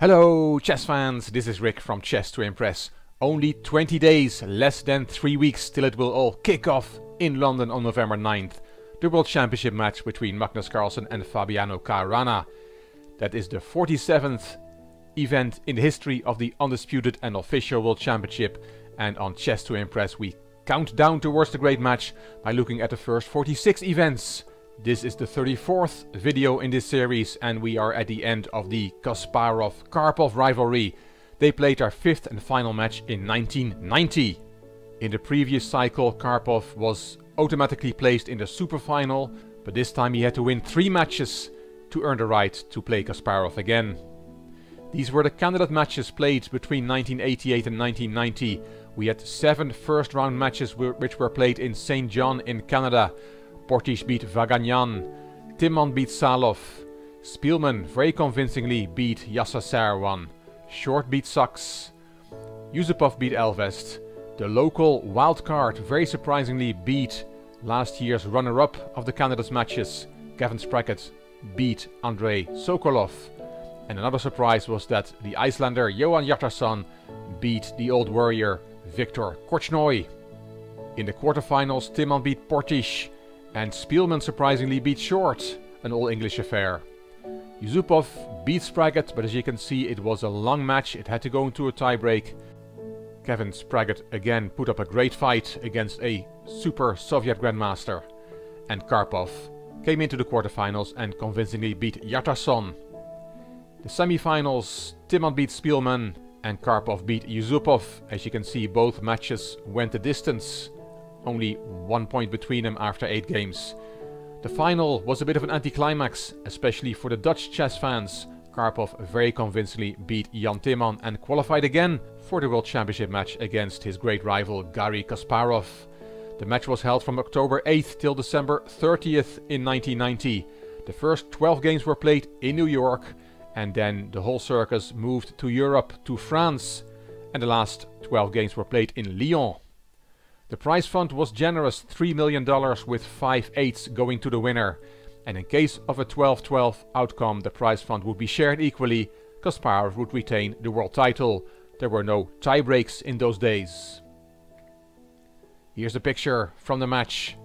Hello chess fans, this is Rick from Chess to Impress. Only 20 days, less than 3 weeks till it will all kick off in London on November 9th. The World Championship match between Magnus Carlsen and Fabiano Caruana. That is the 47th event in the history of the undisputed and official World Championship. And on Chess to Impress we count down towards the great match by looking at the first 46 events. This is the 34th video in this series and we are at the end of the Kasparov-Karpov rivalry. They played their 5th and final match in 1990. In the previous cycle, Karpov was automatically placed in the super final, but this time he had to win 3 matches to earn the right to play Kasparov again. These were the candidate matches played between 1988 and 1990. We had 7 first round matches which were played in St. John in Canada. Portisch beat Vaganyan, Timman beat Salov, Spielman very convincingly beat Yassasarwan, Short beat Sachs, Yusupov beat Elvest, the local wildcard very surprisingly beat last year's runner-up of the candidates matches, Kevin Sprackett beat Andrei Sokolov, and another surprise was that the Icelander Johan Hjartarson beat the old warrior Viktor Korchnoi. In the quarterfinals, Timman beat Portisch, and Spielman surprisingly beat Short, an all-English affair. Yusupov beat Sprackett, but as you can see it was a long match, it had to go into a tiebreak. Kevin Sprackett again put up a great fight against a super Soviet grandmaster. And Karpov came into the quarterfinals and convincingly beat Hjartarson. The semifinals, Timman beat Spielman and Karpov beat Yusupov. As you can see, both matches went the distance. Only 1 point between them after 8 games. The final was a bit of an anticlimax, especially for the Dutch chess fans. Karpov very convincingly beat Jan Timman and qualified again for the World Championship match against his great rival Garry Kasparov. The match was held from October 8th till December 30th in 1990. The first 12 games were played in New York, and then the whole circus moved to Europe, to France, and the last 12 games were played in Lyon. The prize fund was generous, $3 million with 5 eighths going to the winner. And in case of a 12-12 outcome, the prize fund would be shared equally. Kasparov would retain the world title. There were no tie breaks in those days. Here's a picture from the match.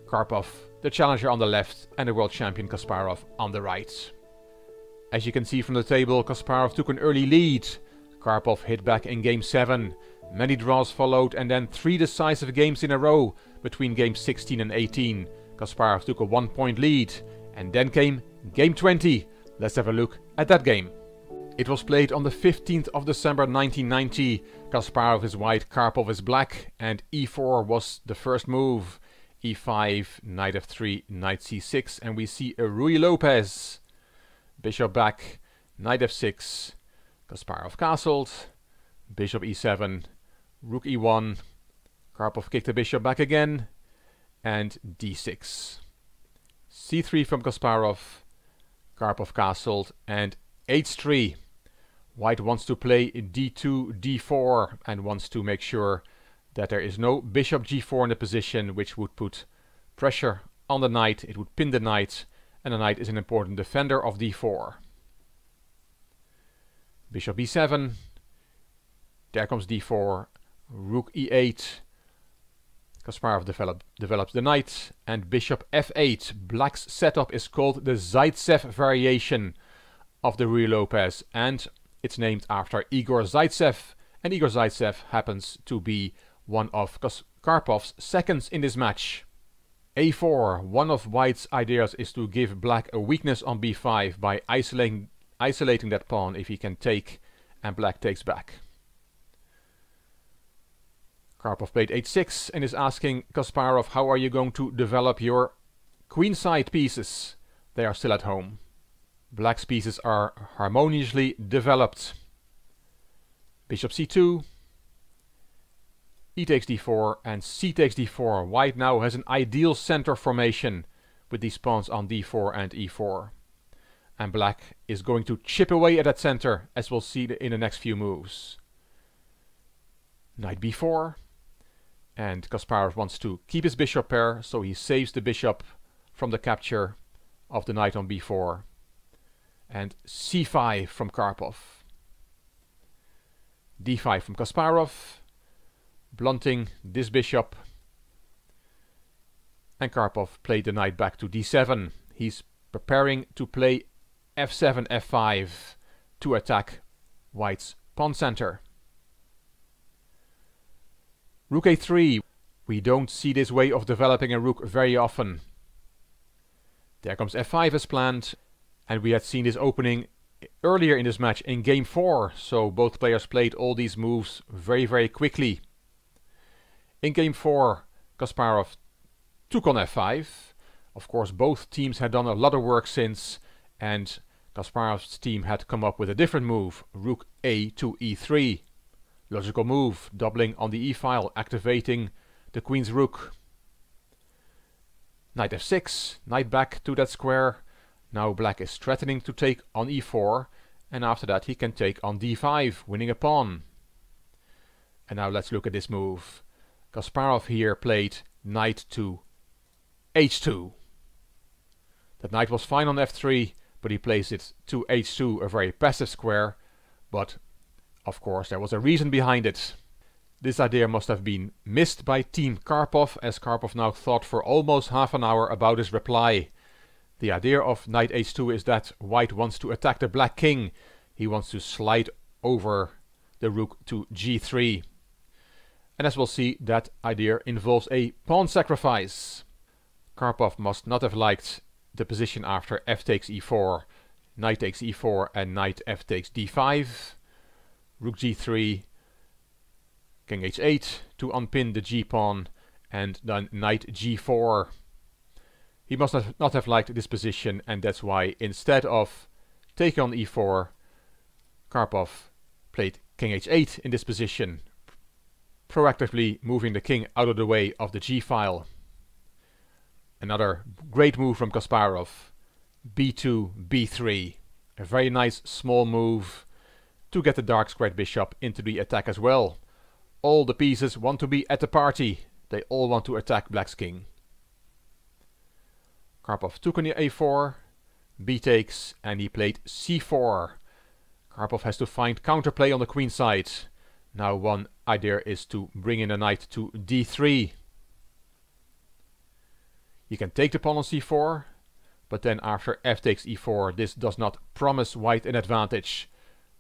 Karpov, the challenger on the left, and the world champion Kasparov on the right. As you can see from the table, Kasparov took an early lead. Karpov hit back in game 7. Many draws followed and then 3 decisive games in a row between games 16 and 18. Kasparov took a 1-point lead and then came game 20. Let's have a look at that game. It was played on the 15th of December 1990. Kasparov is white, Karpov is black, and e4 was the first move. e5, knight f3, knight c6, and we see a Ruy Lopez. Bishop back, knight f6, Kasparov castled, bishop e7, rook e1, Karpov kicked the bishop back again, and d6. c3 from Kasparov, Karpov castled, and h3. White wants to play d2, d4, and wants to make sure that there is no bishop g4 in the position, which would put pressure on the knight, it would pin the knight, and the knight is an important defender of d4. Bishop b7, there comes d4, rook e8, Kasparov develops the knight, and bishop f8. Black's setup is called the Zaitsev variation of the Ruy Lopez, and it's named after Igor Zaitsev, and Igor Zaitsev happens to be one of Karpov's seconds in this match. a4, one of White's ideas is to give Black a weakness on b5 by isolating that pawn if he can take, and Black takes back. Karpov played h6 and is asking Kasparov, how are you going to develop your queenside pieces? They are still at home. Black's pieces are harmoniously developed. Bishop c2, e takes d4 and c takes d4. White now has an ideal center formation with these pawns on d4 and e4. And Black is going to chip away at that center, as we'll see in the next few moves. Knight b4. And Kasparov wants to keep his bishop pair, so he saves the bishop from the capture of the knight on b4. And c5 from Karpov. d5 from Kasparov, blunting this bishop, and Karpov played the knight back to d7. He's preparing to play f7, f5 to attack White's pawn center. Rook a3. We don't see this way of developing a rook very often. There comes f5 as planned, and we had seen this opening earlier in this match in game 4, so both players played all these moves very quickly. In game 4, Kasparov took on f5. Of course, both teams had done a lot of work since, and Kasparov's team had come up with a different move, rook a to e3. Logical move, doubling on the e-file, activating the queen's rook. Knight f6, knight back to that square. Now black is threatening to take on e4, and after that he can take on d5, winning a pawn. And now let's look at this move. Kasparov here played knight to h2. That knight was fine on f3, but he plays it to h2, a very passive square, but of course there was a reason behind it. This idea must have been missed by Team Karpov, as Karpov now thought for almost half an hour about his reply. The idea of knight h2 is that White wants to attack the black king. He wants to slide over the rook to g3. And as we'll see, that idea involves a pawn sacrifice. Karpov must not have liked the position after f takes e4, knight takes e4 and knight f takes d5, rook g3, king h8 to unpin the g-pawn, and then knight g4. He must not have liked this position, and that's why instead of taking on e4, Karpov played king h8 in this position, proactively moving the king out of the way of the g-file. Another great move from Kasparov, b2, b3. A very nice small move to get the dark squared bishop into the attack as well. All the pieces want to be at the party. They all want to attack black's king. Karpov took on the a4, b takes, and he played c4. Karpov has to find counterplay on the queen side. Now one idea is to bring in a knight to d3. You can take the pawn on c4, but then after f takes e4, this does not promise White an advantage.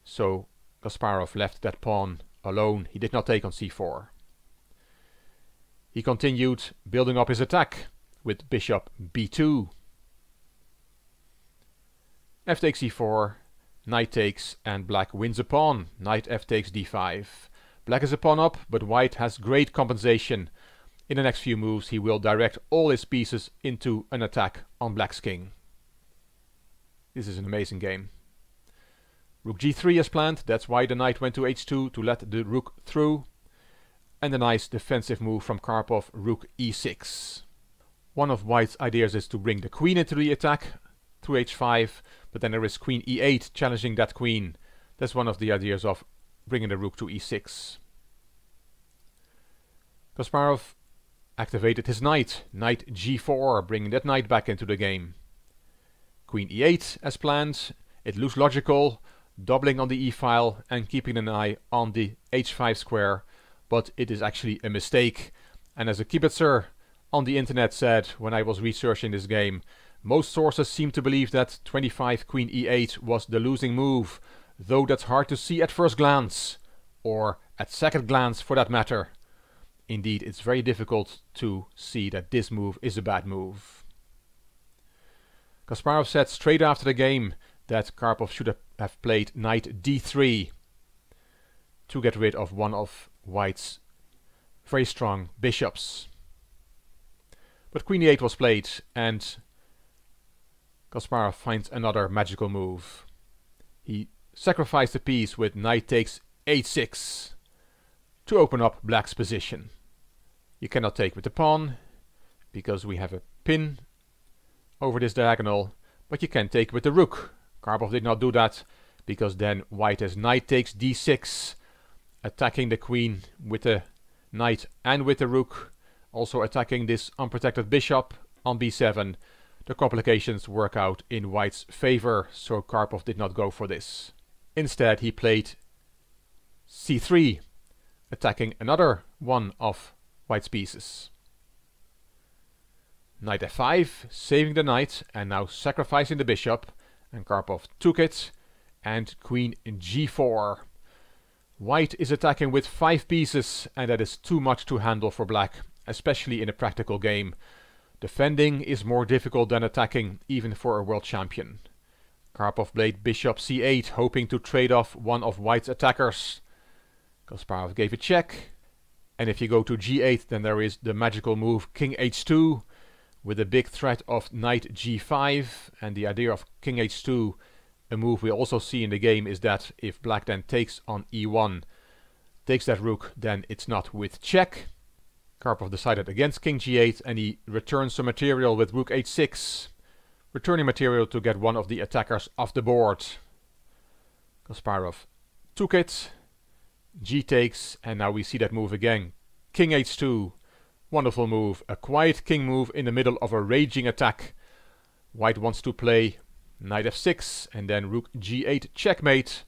So Kasparov left that pawn alone. He did not take on c4. He continued building up his attack with bishop b2. F takes e4, knight takes, and black wins a pawn. Knight f takes d5. Black is a pawn up, but White has great compensation. In the next few moves he will direct all his pieces into an attack on black's king. This is an amazing game. Rook g3 as planned, that's why the knight went to h2 to let the rook through. And a nice defensive move from Karpov, rook e6. One of White's ideas is to bring the queen into the attack through h5, but then there is queen e8 challenging that queen. That's one of the ideas of bringing the rook to e6. Kasparov activated his knight, knight g4, bringing that knight back into the game. Queen e8 as planned, it looks logical, doubling on the e-file and keeping an eye on the h5 square, but it is actually a mistake. And as a kibitzer on the internet said when I was researching this game, most sources seem to believe that 25 queen e8 was the losing move, though that's hard to see at first glance, or at second glance for that matter. Indeed, it's very difficult to see that this move is a bad move. Kasparov said straight after the game that Karpov should have played knight d3 to get rid of one of White's very strong bishops. But queen e8 was played, and Kasparov finds another magical move. He sacrificed a piece with knight takes h6 to open up black's position. You cannot take with the pawn because we have a pin over this diagonal, but you can take with the rook. Karpov did not do that because then White has knight takes d6, attacking the queen with the knight and with the rook, also attacking this unprotected bishop on b7. The complications work out in White's favor, so Karpov did not go for this. Instead he played c3, attacking another one of white's pieces. Knight f5, saving the knight, and now sacrificing the bishop, and Karpov took it, and queen g4. White is attacking with 5 pieces, and that is too much to handle for black, especially in a practical game. Defending is more difficult than attacking, even for a world champion. Karpov played bishop c8, hoping to trade off one of white's attackers. Kasparov gave a check, and if you go to g8, then there is the magical move king h2, with a big threat of knight g5, and the idea of king h2, a move we also see in the game, is that if black then takes on e1, takes that rook, then it's not with check. Karpov decided against king g8, and he returns some material with rook h6, returning material to get one of the attackers off the board. Kasparov took it, g takes, and now we see that move again. King h2, wonderful move, a quiet king move in the middle of a raging attack. White wants to play knight f6 and then rook g8 checkmate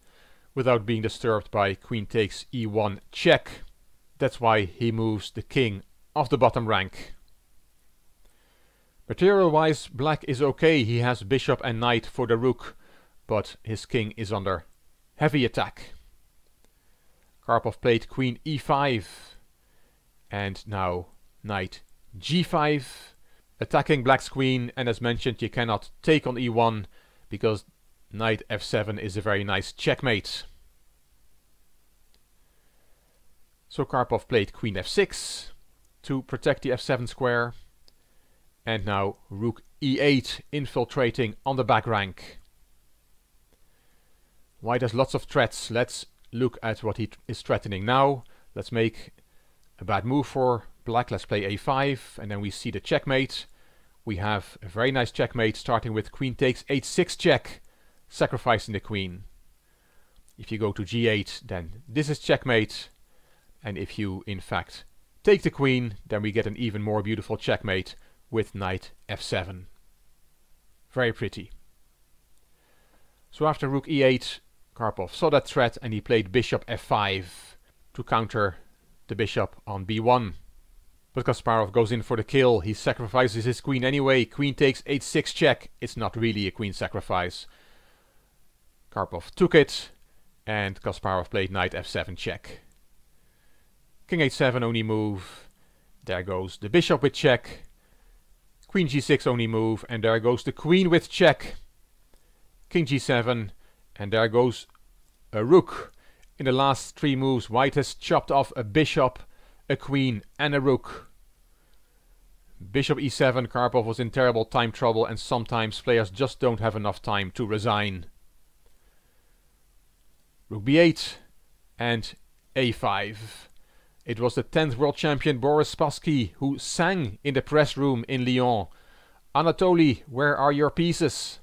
without being disturbed by queen takes e1 check. That's why he moves the king off the bottom rank. Material wise, black is okay, he has bishop and knight for the rook, but his king is under heavy attack. Karpov played queen e5 and now knight g5, attacking black's queen, and as mentioned, you cannot take on e1 because knight f7 is a very nice checkmate. So Karpov played queen f6 to protect the f7 square, and now rook e8 infiltrating on the back rank. White has lots of threats. Let's look at what he is threatening now. Let's make a bad move for black. Let's play a5, and then we see the checkmate. We have a very nice checkmate starting with queen takes h6 check, sacrificing the queen. If you go to g8, then this is checkmate, and if you in fact take the queen, then we get an even more beautiful checkmate with knight f7. Very pretty. So after rook e8, Karpov saw that threat and he played bishop f5 to counter the bishop on b1. But Kasparov goes in for the kill. He sacrifices his queen anyway. Queen takes h6 check. It's not really a queen sacrifice. Karpov took it, and Kasparov played knight f7 check. King h7 only move. There goes the bishop with check. Queen g6 only move, and there goes the queen with check. King g7, and there goes a rook. In the last 3 moves, white has chopped off a bishop, a queen and a rook. Bishop e7, Karpov was in terrible time trouble, and sometimes players just don't have enough time to resign. Rook b8 and a5. It was the 10th world champion Boris Spassky who sang in the press room in Lyon, "Anatoly, where are your pieces?"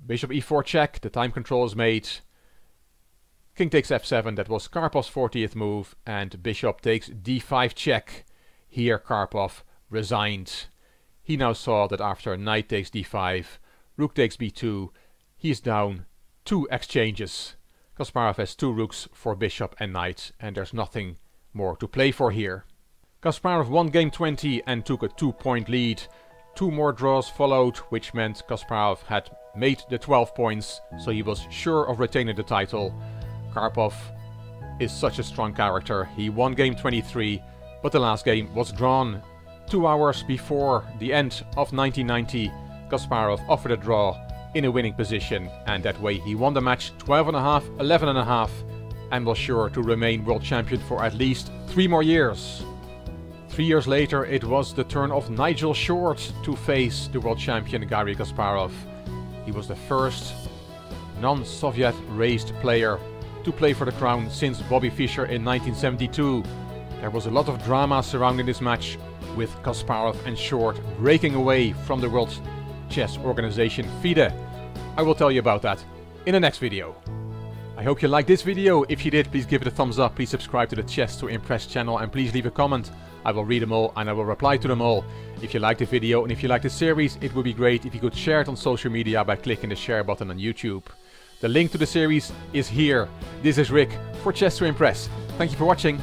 Bishop e4 check, the time control is made. King takes f7, that was Karpov's 40th move, and bishop takes d5 check. Here Karpov resigned. He now saw that after knight takes d5, rook takes b2, he is down 2 exchanges. Kasparov has 2 rooks for bishop and knight, and there's nothing more to play for here. Kasparov won game 20 and took a 2-point lead. 2 more draws followed, which meant Kasparov had made the 12 points, so he was sure of retaining the title. Karpov is such a strong character. He won game 23, but the last game was drawn. 2 hours before the end of 1990, Kasparov offered a draw in a winning position, and that way he won the match 12.5, 11.5, and was sure to remain world champion for at least 3 more years. 3 years later, it was the turn of Nigel Short to face the world champion Garry Kasparov. He was the first non-Soviet raised player to play for the crown since Bobby Fischer in 1972. There was a lot of drama surrounding this match, with Kasparov and Short breaking away from the World Chess Organization FIDE. I will tell you about that in the next video. I hope you liked this video. If you did, please give it a thumbs up, please subscribe to the Chess to Impress channel, and please leave a comment. I will read them all and I will reply to them all. If you liked the video and if you liked the series, it would be great if you could share it on social media by clicking the share button on YouTube. The link to the series is here. This is Rick for Chess to Impress. Thank you for watching.